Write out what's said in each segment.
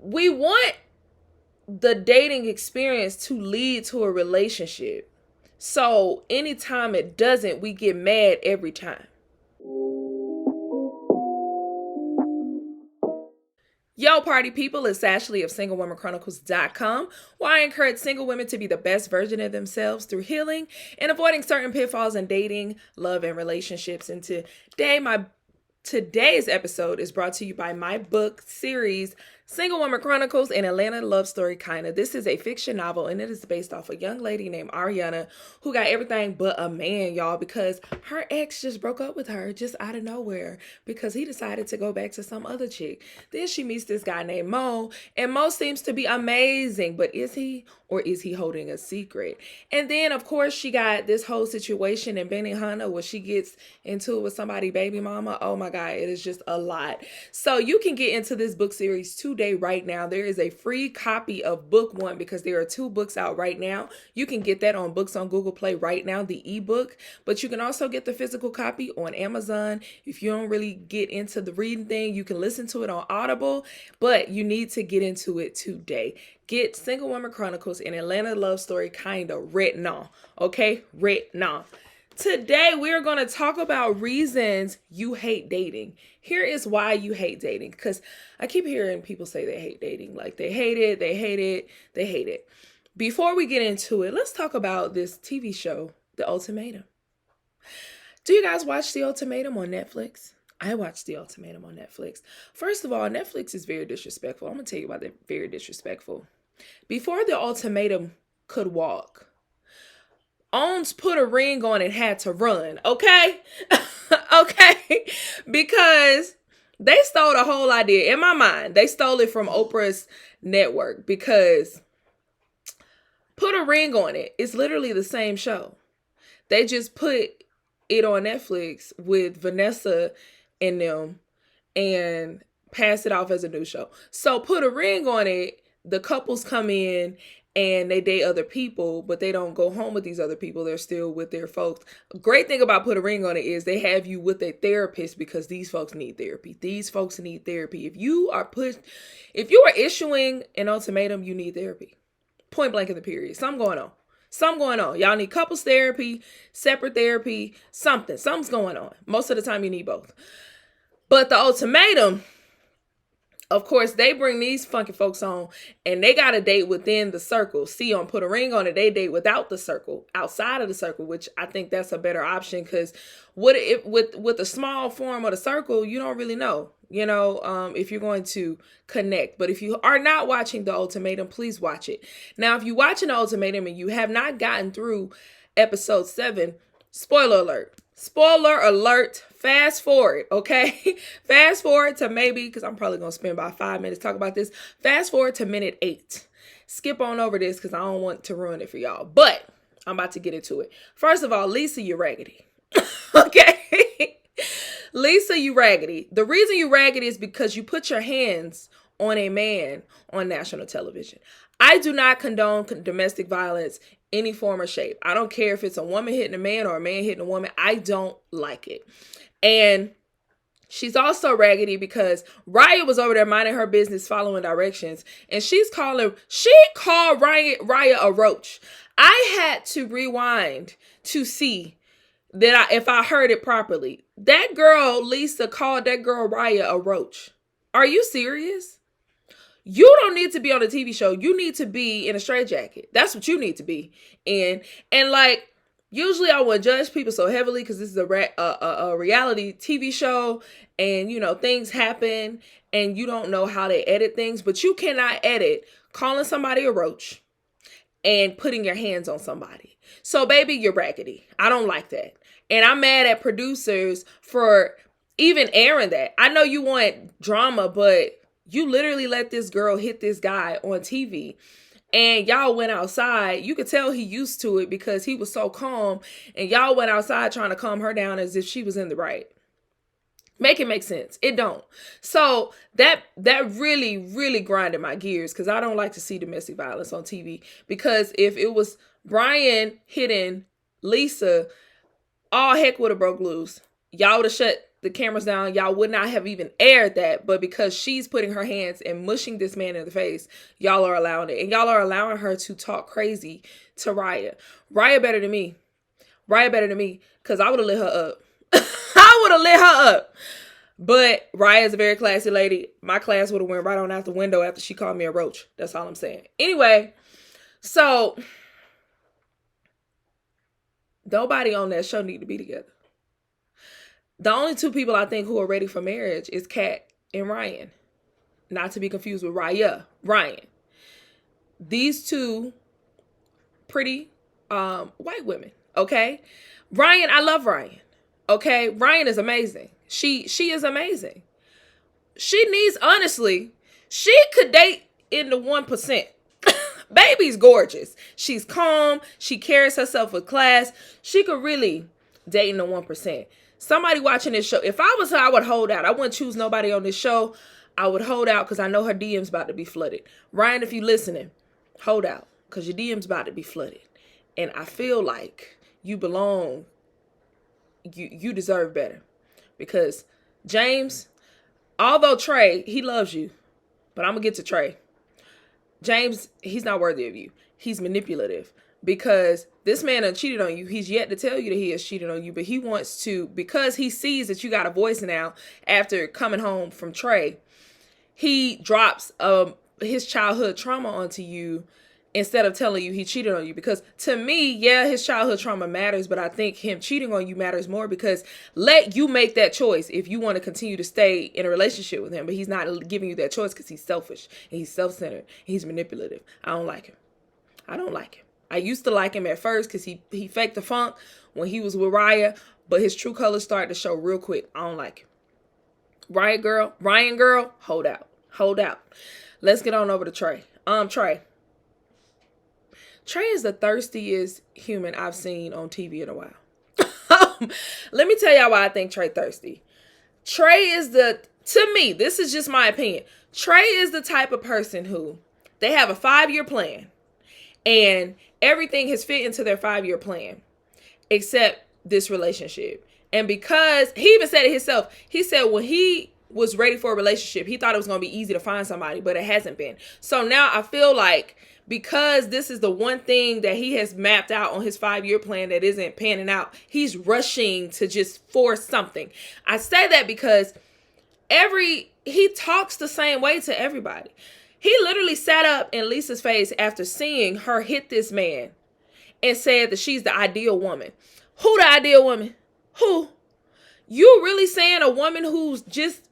we want the dating experience to lead to a relationship. So anytime it doesn't, we get mad every time. Yo, party people, it's Ashley of SingleWomenChronicles.com, where I encourage single women to be the best version of themselves through healing and avoiding certain pitfalls in dating, love, and relationships. And today's episode is brought to you by my book series, Single Women Chronicles, an Atlanta love story kinda. This is a fiction novel, and it is based off a young lady named Ariana who got everything but a man, y'all, because her ex just broke up with her just out of nowhere because he decided to go back to some other chick. Then she meets this guy named Mo, and Mo seems to be amazing, but is he, or is he holding a secret? And then, of course, she got this whole situation in Benihana where she gets into it with somebody baby mama. Oh my God, it is just a lot. So you can get into this book series today right now. There is a free copy of book one because there are 2 books out right now. You can get that on Books on Google Play right now, the ebook, but you can also get the physical copy on Amazon. If you don't really get into the reading thing, you can listen to it on Audible, but you need to get into it today. Get Single Women Chronicles, an Atlanta love story kinda written on, okay? Written on. Today, we're going to talk about reasons you hate dating. Here is why you hate dating. Because I keep hearing people say they hate dating. Like they hate it, they hate it, they hate it. Before we get into it, let's talk about this TV show, The Ultimatum. Do you guys watch The Ultimatum on Netflix? I watched The Ultimatum on Netflix. First of all, Netflix is very disrespectful. I'm going to tell you why they're very disrespectful. Before The Ultimatum could walk, Owns put a ring on it, had to run, okay? Okay? Because they stole the whole idea. In my mind, they stole it from Oprah's network because put a ring on it. It's literally the same show. They just put it on Netflix with Vanessa and them and pass it off as a new show. So put a ring on it. The couples come in and they date other people, but they don't go home with these other people. They're still with their folks. Great thing about Put a Ring on It is they have you with a therapist because these folks need therapy. These folks need therapy. If you are issuing an ultimatum, you need therapy. Point blank in the period. Something going on. Something going on. Y'all need couples therapy, separate therapy, something. Something's going on. Most of the time you need both. But the ultimatum, of course, they bring these funky folks on and they got a date within the circle. See, on Put a Ring on It, they date without the circle, outside of the circle, which I think that's a better option because with the small form of the circle, you don't really know, if you're going to connect. But if you are not watching The Ultimatum, please watch it. Now, if you're watching The Ultimatum and you have not gotten through episode 7, spoiler alert. Spoiler alert, fast forward, okay? Fast forward to maybe, because I'm probably going to spend about 5 minutes talking about this. Fast forward to minute 8. Skip on over this because I don't want to ruin it for y'all. But I'm about to get into it. First of all, Lisa, you raggedy. Okay? Lisa, you raggedy. The reason you raggedy is because you put your hands on a man on national television. I do not condone domestic violence any form or shape. I don't care if it's a woman hitting a man or a man hitting a woman. I don't like it. And she's also raggedy because Raya was over there minding her business, following directions. And she called Raya a roach. I had to rewind to see that if I heard it properly. That girl, Lisa, called that girl Raya a roach. Are you serious? You don't need to be on a TV show. You need to be in a straitjacket. That's what you need to be in. And like, usually I wouldn't judge people so heavily because this is a reality TV show and, things happen and you don't know how they edit things. But you cannot edit calling somebody a roach and putting your hands on somebody. So, baby, you're raggedy. I don't like that. And I'm mad at producers for even airing that. I know you want drama, but you literally let this girl hit this guy on TV and y'all went outside. You could tell he used to it because he was so calm and y'all went outside trying to calm her down as if she was in the right. Make it make sense. It don't. So that really, really grinded my gears because I don't like to see domestic violence on TV because if it was Brian hitting Lisa, all heck would have broke loose. y'all would have shut the cameras down. Y'all would not have even aired that. But because she's putting her hands and mushing this man in the face, y'all are allowing it. And y'all are allowing her to talk crazy to Raya. Raya better than me. Raya better than me. Because I would have lit her up. I would have lit her up. But Raya is a very classy lady. My class would have went right on out the window after she called me a roach. That's all I'm saying. Anyway, so nobody on that show need to be together. The only two people I think who are ready for marriage is Kat and Ryan. Not to be confused with Raya. Ryan. These two pretty white women. Okay? Ryan, I love Ryan. Okay? Ryan is amazing. She is amazing. She needs, honestly, she could date in the 1%. Baby's gorgeous. She's calm. She carries herself with class. She could really date in the 1%. Somebody watching this show, if I was her, I would hold out. I wouldn't choose nobody on this show. I would hold out because I know her DM's about to be flooded. Ryan, if you listening, hold out because your DM's about to be flooded. And I feel like you belong. You deserve better. Because James, although Trey, he loves you. But I'm going to get to Trey. James, he's not worthy of you. He's manipulative. Because this man done cheated on you. He's yet to tell you that he has cheated on you. But he wants to, because he sees that you got a voice now after coming home from Trey, he drops his childhood trauma onto you instead of telling you he cheated on you. Because to me, yeah, his childhood trauma matters, but I think him cheating on you matters more because let you make that choice if you want to continue to stay in a relationship with him. But he's not giving you that choice because he's selfish and he's self-centered and he's manipulative. I don't like him. I don't like him. I used to like him at first because he faked the funk when he was with Raya, but his true colors started to show real quick. I don't like him. Ryan girl, hold out. Hold out. Let's get on over to Trey. Trey. Trey is the thirstiest human I've seen on TV in a while. Let me tell y'all why I think Trey thirsty. Trey is to me, this is just my opinion. Trey is the type of person who they have a 5-year plan and everything has fit into their 5-year plan except this relationship. And because he even said it himself, he said when he was ready for a relationship, he thought it was going to be easy to find somebody, but it hasn't been. So now I feel like because this is the one thing that he has mapped out on his 5-year plan that isn't panning out, he's rushing to just force something. I say that because he talks the same way to everybody. He literally sat up in Lisa's face after seeing her hit this man and said that she's the ideal woman. Who the ideal woman? Who? You really saying a woman who's just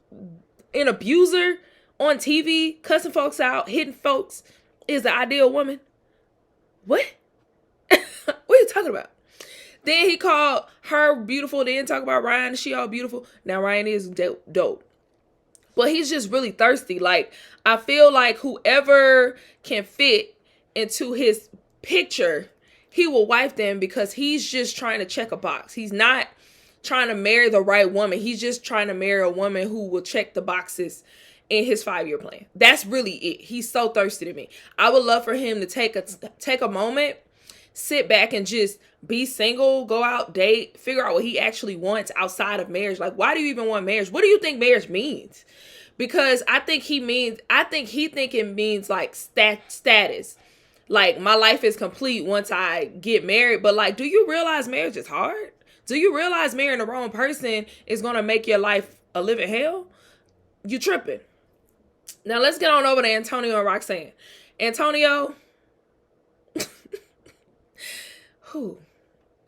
an abuser on TV, cussing folks out, hitting folks, is the ideal woman? What? What are you talking about? Then he called her beautiful. Then talk about Ryan. She all beautiful. Now Ryan is dope. But he's just really thirsty. Like, I feel like whoever can fit into his picture, he will wife them because he's just trying to check a box. He's not trying to marry the right woman. He's just trying to marry a woman who will check the boxes in his 5-year plan. That's really it. He's so thirsty to me. I would love for him to take a moment, sit back and just be single, go out, date, figure out what he actually wants outside of marriage. Like, why do you even want marriage? What do you think marriage means? Because I think he think it means like status. Like, my life is complete once I get married. But like, do you realize marriage is hard? Do you realize marrying the wrong person is going to make your life a living hell? You tripping. Now let's get on over to Antonio and Roxanne. Antonio,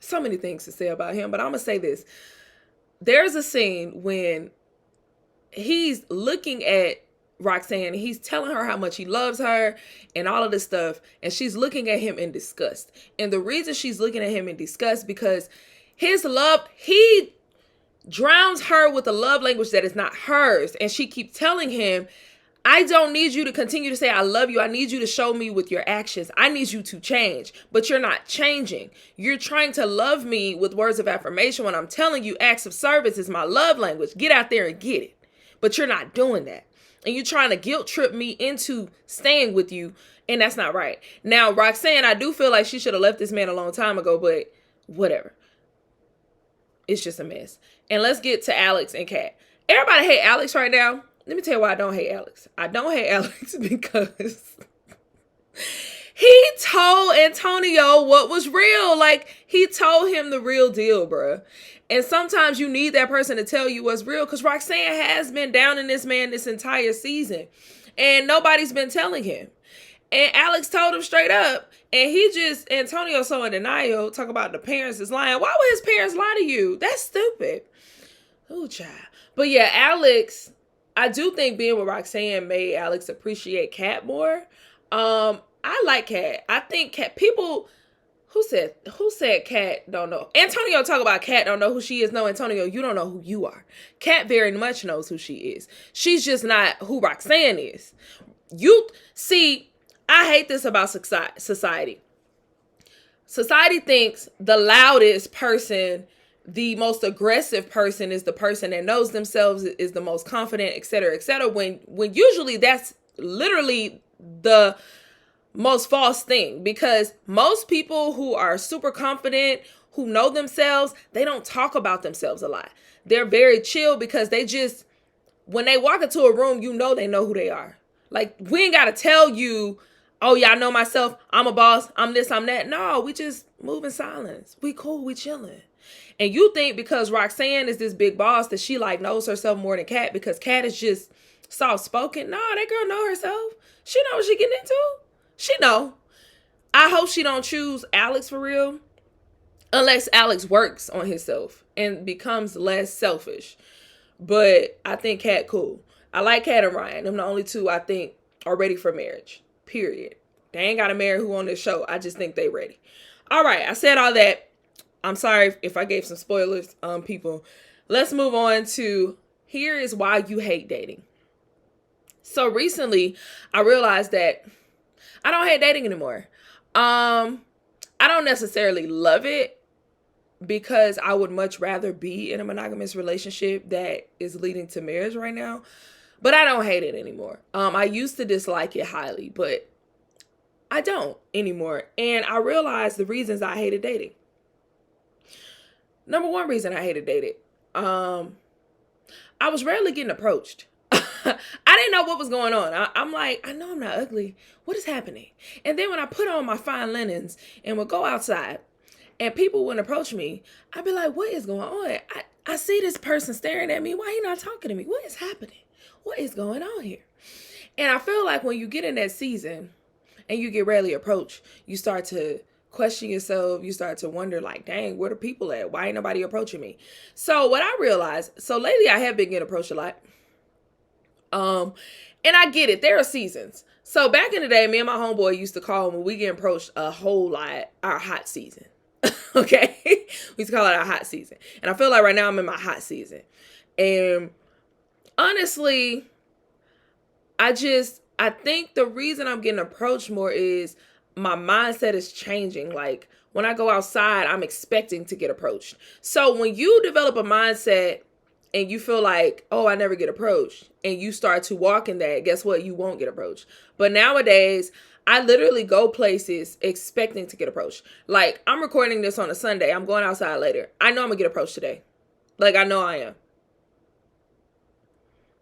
so many things to say about him, but I'm going to say this. There's a scene when he's looking at Roxanne, he's telling her how much he loves her and all of this stuff, and she's looking at him in disgust. And the reason she's looking at him in disgust because his love, he drowns her with a love language that is not hers. And she keeps telling him, I don't need you to continue to say I love you. I need you to show me with your actions. I need you to change, but you're not changing. You're trying to love me with words of affirmation when I'm telling you acts of service is my love language. Get out there and get it. But you're not doing that. And you're trying to guilt trip me into staying with you. And that's not right. Now, Roxanne, I do feel like she should have left this man a long time ago, but whatever. It's just a mess. And let's get to Alex and Kat. Everybody hate Alex right now. Let me tell you why I don't hate Alex. I don't hate Alex because he told Antonio what was real. Like, he told him the real deal, bruh. And sometimes you need that person to tell you what's real, because Roxanne has been down in this man this entire season, and nobody's been telling him. And Alex told him straight up, and Antonio's so in denial, talk about the parents is lying. Why would his parents lie to you? That's stupid. Ooh, child. But yeah, Alex, I do think being with Roxanne made Alex appreciate Kat more. I like Kat. I think Kat, people, who said Kat don't know? Antonio talk about Kat don't know who she is. No, Antonio, you don't know who you are. Kat very much knows who she is. She's just not who Roxanne is. You see, I hate this about society. Society thinks the loudest person, the most aggressive person is the person that knows themselves, is the most confident, etc., etc. When usually that's literally the most false thing, because most people who are super confident, who know themselves, they don't talk about themselves a lot. They're very chill because they just, when they walk into a room, you know they know who they are. Like, we ain't got to tell you, oh yeah, I know myself, I'm a boss, I'm this, I'm that. No, we just move in silence. We cool, we chilling. And you think because Roxanne is this big boss that she like knows herself more than Kat, because Kat is just soft spoken. No, that girl know herself. She know what she getting into. She know. I hope she don't choose Alex for real, unless Alex works on himself and becomes less selfish. But I think Kat cool. I like Kat and Ryan. Them the only two I think are ready for marriage. Period. They ain't got to marry who on this show. I just think they ready. All right. I said all that. I'm sorry if I gave some spoilers, people. Let's move on to, here is why you hate dating. So recently, I realized that I don't hate dating anymore. I don't necessarily love it, because I would much rather be in a monogamous relationship that is leading to marriage right now. But I don't hate it anymore. I used to dislike it highly, but I don't anymore. And I realized the reasons I hated dating. Number one reason I hated dating, I was rarely getting approached. I didn't know what was going on. I'm like, I know I'm not ugly. What is happening? And then when I put on my fine linens and would go outside and people wouldn't approach me, I'd be like, what is going on? I see this person staring at me. Why he not talking to me? What is happening? What is going on here? And I feel like when you get in that season and you get rarely approached, you start to question yourself. You start to wonder, like, dang, where the people at? Why ain't nobody approaching me? So what I realized, so lately I have been getting approached a lot. And I get it. There are seasons. So back in the day, me and my homeboy used to call when we get approached a whole lot, our hot season. Okay. We used to call it our hot season. And I feel like right now I'm in my hot season. And honestly, I think the reason I'm getting approached more is my mindset is changing. Like, when I go outside, I'm expecting to get approached. So when you develop a mindset and you feel like, oh, I never get approached, and you start to walk in that, guess what? You won't get approached. But nowadays, I literally go places expecting to get approached. Like, I'm recording this on a Sunday. I'm going outside later. I know I'm going to get approached today. Like, I know I am.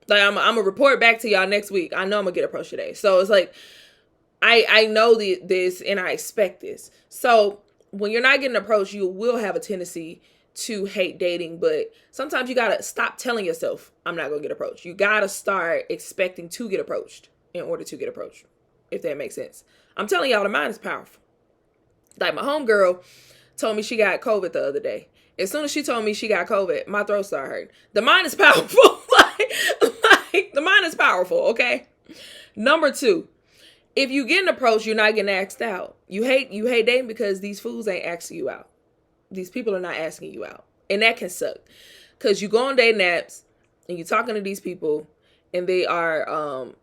Like, I'm going to report back to y'all next week. I know I'm going to get approached today. So it's like, I know this and I expect this. So when you're not getting approached, you will have a tendency to hate dating. But sometimes you got to stop telling yourself, I'm not going to get approached. You got to start expecting to get approached in order to get approached, if that makes sense. I'm telling y'all, the mind is powerful. Like, my homegirl told me she got COVID the other day. As soon as she told me she got COVID, my throat started hurting. The mind is powerful. like, the mind is powerful, okay? Number two, if you getting approached, you're not getting asked out. You hate dating because these fools ain't asking you out. These people are not asking you out. And that can suck. Because you go on dating apps and you're talking to these people and they are, I'm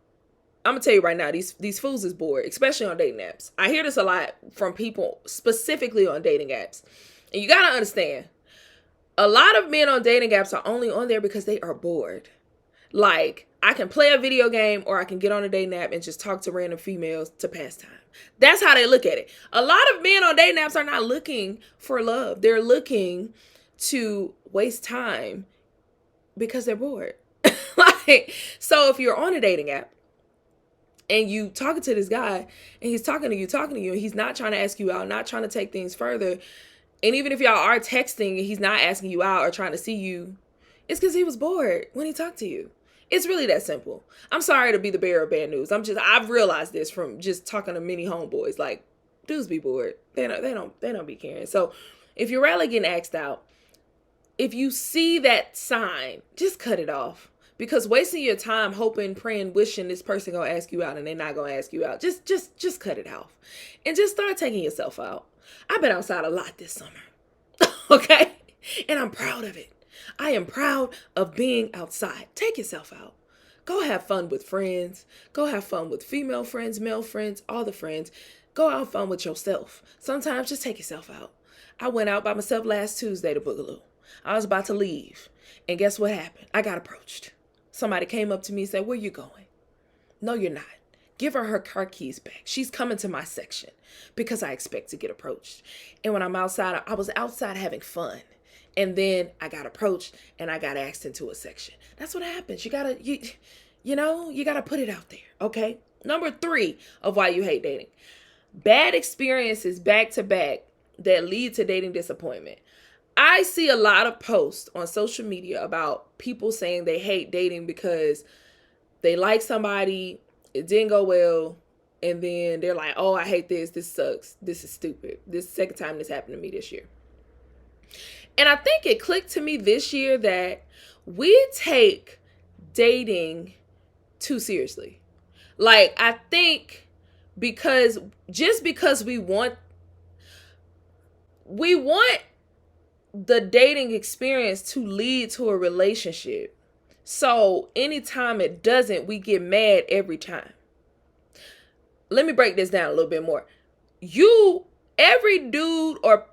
going to tell you right now, these fools is bored, especially on dating apps. I hear this a lot from people specifically on dating apps. And you got to understand, a lot of men on dating apps are only on there because they are bored. Like, I can play a video game or I can get on a dating app and just talk to random females to pass time. That's how they look at it. A lot of men on dating apps are not looking for love. They're looking to waste time because they're bored. Like, so if you're on a dating app and you talking to this guy and he's talking to you, and he's not trying to ask you out, not trying to take things further, and even if y'all are texting and he's not asking you out or trying to see you, it's because he was bored when he talked to you. It's really that simple. I'm sorry to be the bearer of bad news. I've realized this from just talking to many homeboys. Like, dudes be bored. They don't be caring. So if you're rarely getting asked out, if you see that sign, just cut it off. Because wasting your time hoping, praying, wishing this person gonna ask you out and they're not gonna ask you out, just cut it off. And just start taking yourself out. I've been outside a lot this summer. Okay? And I'm proud of it. I am proud of being outside. Take yourself out. Go have fun with friends. Go have fun with female friends, male friends, all the friends. Go have fun with yourself. Sometimes just take yourself out. I went out by myself last Tuesday to Boogaloo. I was about to leave. And guess what happened? I got approached. Somebody came up to me and said, "Where you going?" "No, you're not. Give her her car keys back. She's coming to my section," because I expect to get approached. And when I'm outside, I was outside having fun. And then I got approached and I got asked into a section. That's what happens. You gotta put it out there. Okay. Number 3 of why you hate dating. Bad experiences back to back that lead to dating disappointment. I see a lot of posts on social media about people saying they hate dating because they like somebody, it didn't go well, and then they're like, "Oh, I hate this. This sucks. This is stupid. This is the second time this happened to me this year." And I think it clicked to me this year that we take dating too seriously. Like, I think because we want the dating experience to lead to a relationship. So anytime it doesn't, we get mad every time. Let me break this down a little bit more. Every dude or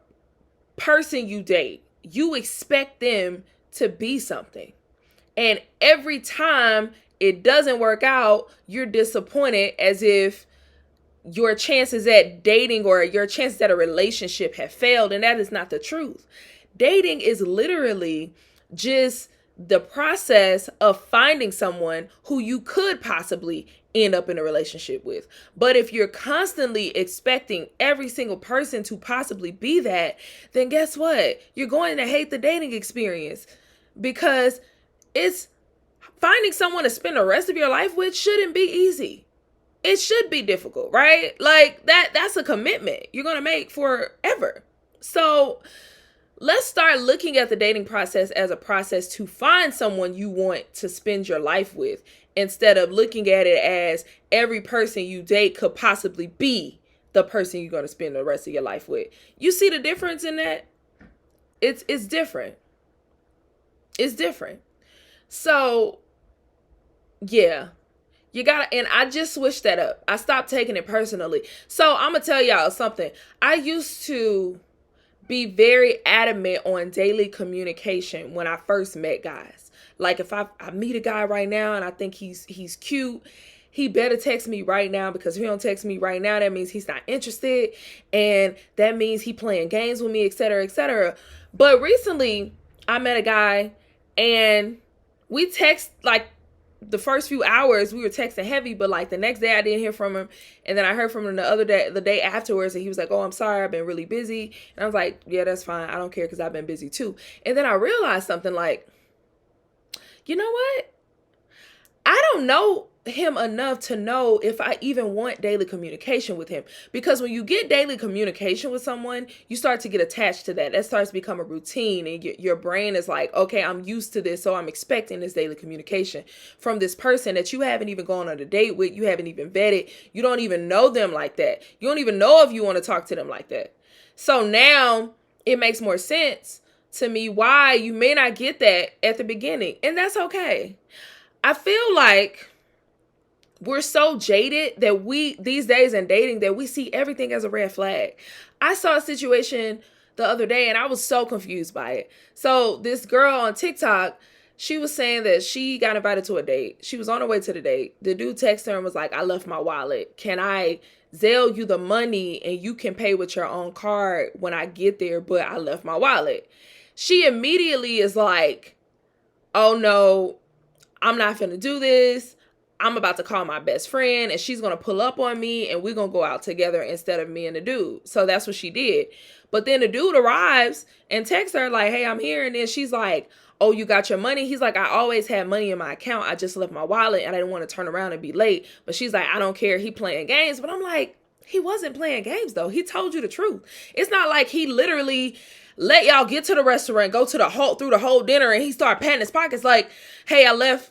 person you date, you expect them to be something. And every time it doesn't work out, you're disappointed, as if your chances at dating or your chances at a relationship have failed. And that is not the truth. Dating is literally just the process of finding someone who you could possibly end up in a relationship with. But if you're constantly expecting every single person to possibly be that, then guess what? You're going to hate the dating experience, because it's finding someone to spend the rest of your life with shouldn't be easy. It should be difficult, right? Like that's a commitment you're going to make forever. So let's start looking at the dating process as a process to find someone you want to spend your life with, instead of looking at it as every person you date could possibly be the person you're going to spend the rest of your life with. You see the difference in that? It's different. It's different. So, yeah. You gotta, and I just switched that up. I stopped taking it personally. So I'm gonna tell y'all something. I used to be very adamant on daily communication when I first met guys. Like, if I meet a guy right now and I think he's cute, he better text me right now, because if he don't text me right now, that means he's not interested, and that means he playing games with me, etc., etc. But recently, I met a guy and we text, like, the first few hours we were texting heavy, but like the next day I didn't hear from him. And then I heard from him the day afterwards, and he was like, "Oh, I'm sorry, I've been really busy." And I was like, "Yeah, that's fine. I don't care, because I've been busy too." And then I realized something, like, you know what? I don't know him enough to know if I even want daily communication with him. Because when you get daily communication with someone, you start to get attached to that. That starts to become a routine, and your brain is like, okay, I'm used to this, so I'm expecting this daily communication from this person that you haven't even gone on a date with, you haven't even vetted, you don't even know them like that. You don't even know if you want to talk to them like that. So now it makes more sense to me why you may not get that at the beginning, and that's okay. I feel like we're so jaded that these days in dating, that we see everything as a red flag. I saw a situation the other day and I was so confused by it. So this girl on TikTok, she was saying that she got invited to a date. She was on her way to the date. The dude texted her and was like, "I left my wallet. Can I Zelle you the money and you can pay with your own card when I get there, but I left my wallet?" she immediately is like, oh no, I'm not finna do this. I'm about to call my best friend and she's going to pull up on me and we're going to go out together instead of me and the dude. So that's what she did. But then the dude arrives and texts her like, hey, I'm here. And then she's like, oh, you got your money? He's like, I always had money in my account. I just left my wallet and I didn't want to turn around and be late. But she's like, I don't care. He playing games. But I'm like, he wasn't playing games though. He told you the truth. It's not like he literally let y'all get to the restaurant, go to through the whole dinner and he started patting his pockets like, hey, I left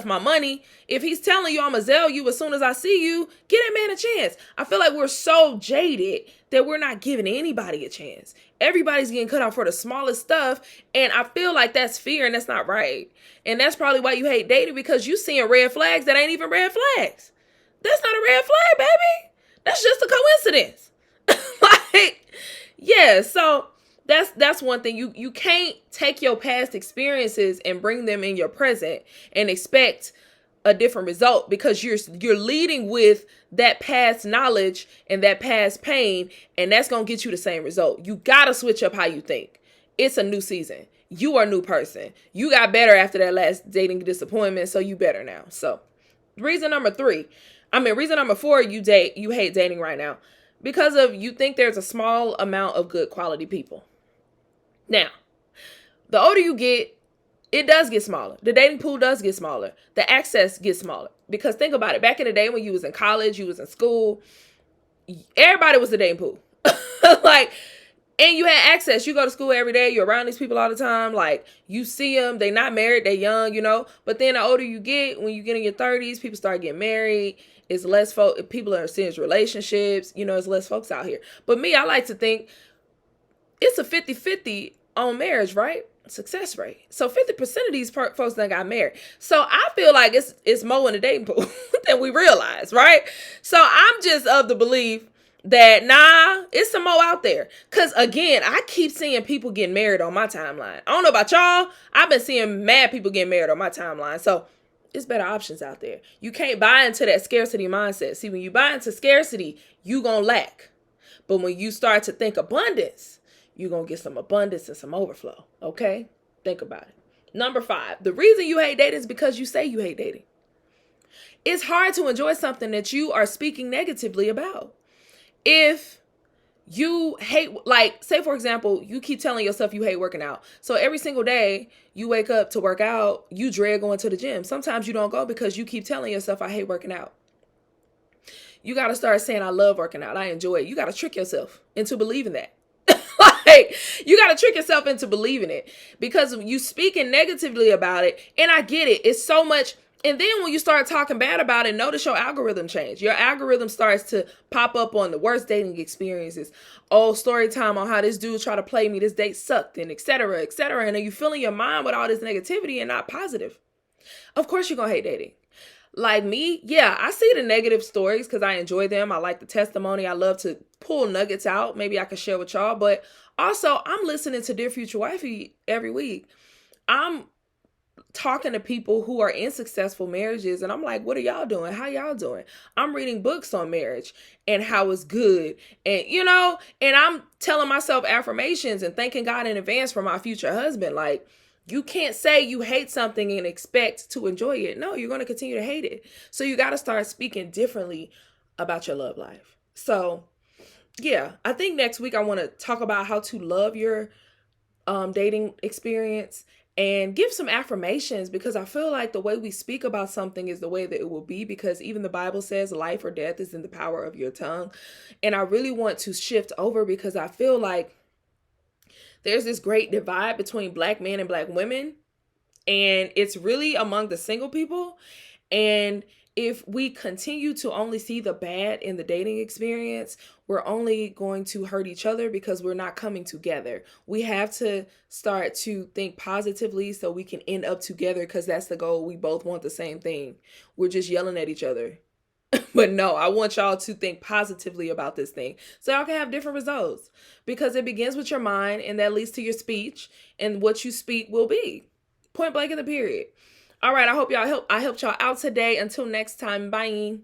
my money. If he's telling you I'm going to Zelle you as soon as I see you, give that man a chance. I feel like we're so jaded that we're not giving anybody a chance. Everybody's getting cut off for the smallest stuff. And I feel like that's fear and that's not right. And that's probably why you hate dating, because you seeing red flags that ain't even red flags. That's not a red flag, baby. That's just a coincidence. Like, yeah, so that's one thing. You can't take your past experiences and bring them in your present and expect a different result, because you're leading with that past knowledge and that past pain, and that's going to get you the same result. You got to switch up how you think. It's a new season. You are a new person. You got better after that last dating disappointment, so you better now. So reason number 4, you hate dating right now because of you think there's a small amount of good quality people. Now, the older you get, it does get smaller. The dating pool does get smaller. The access gets smaller. Because think about it. Back in the day when you was in college, you was in school, everybody was the dating pool. Like, and you had access. You go to school every day. You're around these people all the time. Like, you see them. They not married. They young, But then the older you get, when you get in your 30s, people start getting married. It's less people are in serious relationships. It's less folks out here. But me, I like to think it's a 50-50 on marriage, right? Success rate. So 50% of these folks that got married. So I feel like it's more in the dating pool than we realize, right? So I'm just of the belief that it's some more out there. Cause again, I keep seeing people getting married on my timeline. I don't know about y'all. I've been seeing mad people getting married on my timeline. So it's better options out there. You can't buy into that scarcity mindset. See, when you buy into scarcity, you gonna lack. But when you start to think abundance, you're going to get some abundance and some overflow. Okay? Think about it. Number 5, the reason you hate dating is because you say you hate dating. It's hard to enjoy something that you are speaking negatively about. If you hate, like, say, for example, you keep telling yourself you hate working out. So every single day you wake up to work out, you dread going to the gym. Sometimes you don't go because you keep telling yourself, I hate working out. You got to start saying, I love working out. I enjoy it. You got to trick yourself into believing that. Like, you got to trick yourself into believing it, because you speaking negatively about it. And I get it. It's so much. And then when you start talking bad about it, notice your algorithm change. Your algorithm starts to pop up on the worst dating experiences. Oh, story time on how this dude tried to play me. This date sucked, and et cetera, et cetera. And then you filling your mind with all this negativity and not positive. Of course, you're going to hate dating. Like me, yeah, I see the negative stories because I enjoy them. I like the testimony. I love to pull nuggets out. Maybe I can share with y'all. But also, I'm listening to Dear Future Wifey every week. I'm talking to people who are in successful marriages, and I'm like, what are y'all doing? How y'all doing? I'm reading books on marriage and how it's good. And, and I'm telling myself affirmations and thanking God in advance for my future husband. Like, you can't say you hate something and expect to enjoy it. No, you're going to continue to hate it. So you got to start speaking differently about your love life. So, yeah, I think next week I want to talk about how to love your dating experience and give some affirmations, because I feel like the way we speak about something is the way that it will be, because even the Bible says life or death is in the power of your tongue. And I really want to shift over, because I feel like there's this great divide between Black men and Black women, and it's really among the single people. And if we continue to only see the bad in the dating experience, we're only going to hurt each other, because we're not coming together. We have to start to think positively so we can end up together, because that's the goal. We both want the same thing. We're just yelling at each other. But no, I want y'all to think positively about this thing so y'all can have different results, because it begins with your mind and that leads to your speech, and what you speak will be. Point blank in the period. All right. I hope I helped y'all out today. Until next time. Bye.